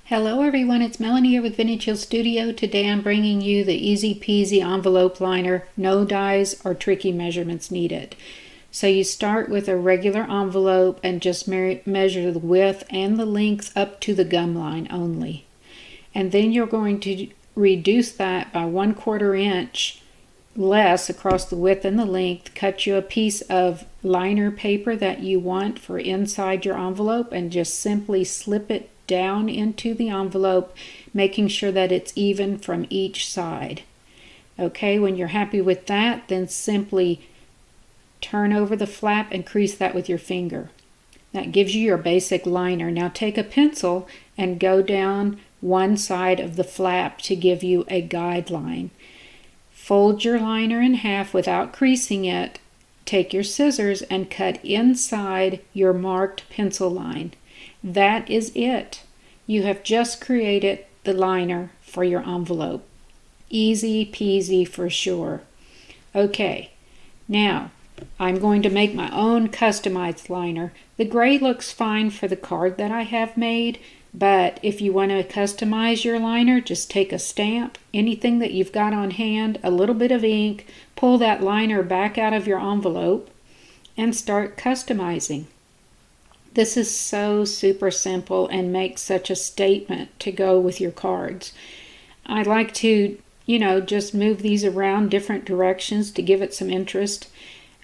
Hello everyone, it's Melanie here with Vintage Hill Studio. Today I'm bringing you the Easy Peasy Envelope Liner. No dies or tricky measurements needed. So you start with a regular envelope and just measure the width and the length up to the gum line only. And then you're going to reduce that by 1/4 inch less across the width and the length. Cut you a piece of liner paper that you want for inside your envelope and just simply slip it down into the envelope, making sure that it's even from each side. Okay, when you're happy with that, then simply turn over the flap and crease that with your finger. That gives you your basic liner. Now take a pencil and go down one side of the flap to give you a guideline. Fold your liner in half without creasing it. Take your scissors and cut inside your marked pencil line. That is it. You have just created the liner for your envelope. Easy peasy for sure. Okay, now I'm going to make my own customized liner. The gray looks fine for the card that I have made, but if you want to customize your liner, just take a stamp, anything that you've got on hand, a little bit of ink, pull that liner back out of your envelope, and start customizing. This is so super simple and makes such a statement to go with your cards. I like to, just move these around different directions to give it some interest.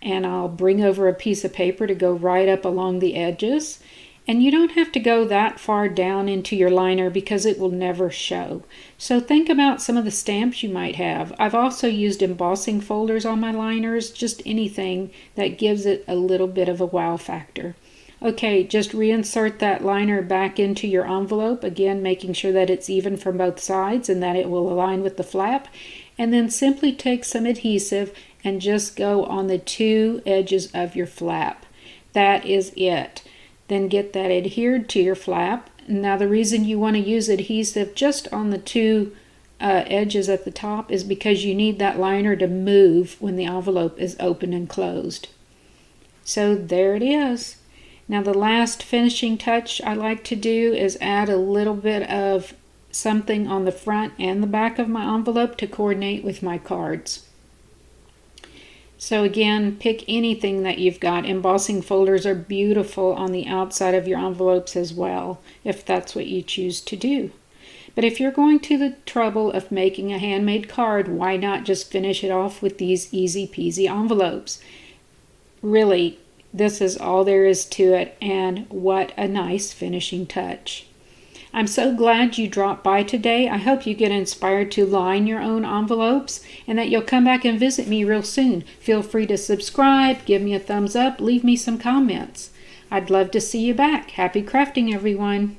And I'll bring over a piece of paper to go right up along the edges. And you don't have to go that far down into your liner because it will never show. So think about some of the stamps you might have. I've also used embossing folders on my liners, just anything that gives it a little bit of a wow factor. Okay, just reinsert that liner back into your envelope, again making sure that it's even from both sides and that it will align with the flap. And then simply take some adhesive and just go on the two edges of your flap. That is it. Then get that adhered to your flap. Now the reason you want to use adhesive just on the two edges at the top is because you need that liner to move when the envelope is open and closed. So there it is. Now the last finishing touch I like to do is add a little bit of something on the front and the back of my envelope to coordinate with my cards. So again, pick anything that you've got. Embossing folders are beautiful on the outside of your envelopes as well, if that's what you choose to do. But if you're going to the trouble of making a handmade card, why not just finish it off with these easy peasy envelopes? Really, this is all there is to it, and what a nice finishing touch. I'm so glad you dropped by today. I hope you get inspired to line your own envelopes and that you'll come back and visit me real soon. Feel free to subscribe, give me a thumbs up, leave me some comments. I'd love to see you back. Happy crafting, everyone.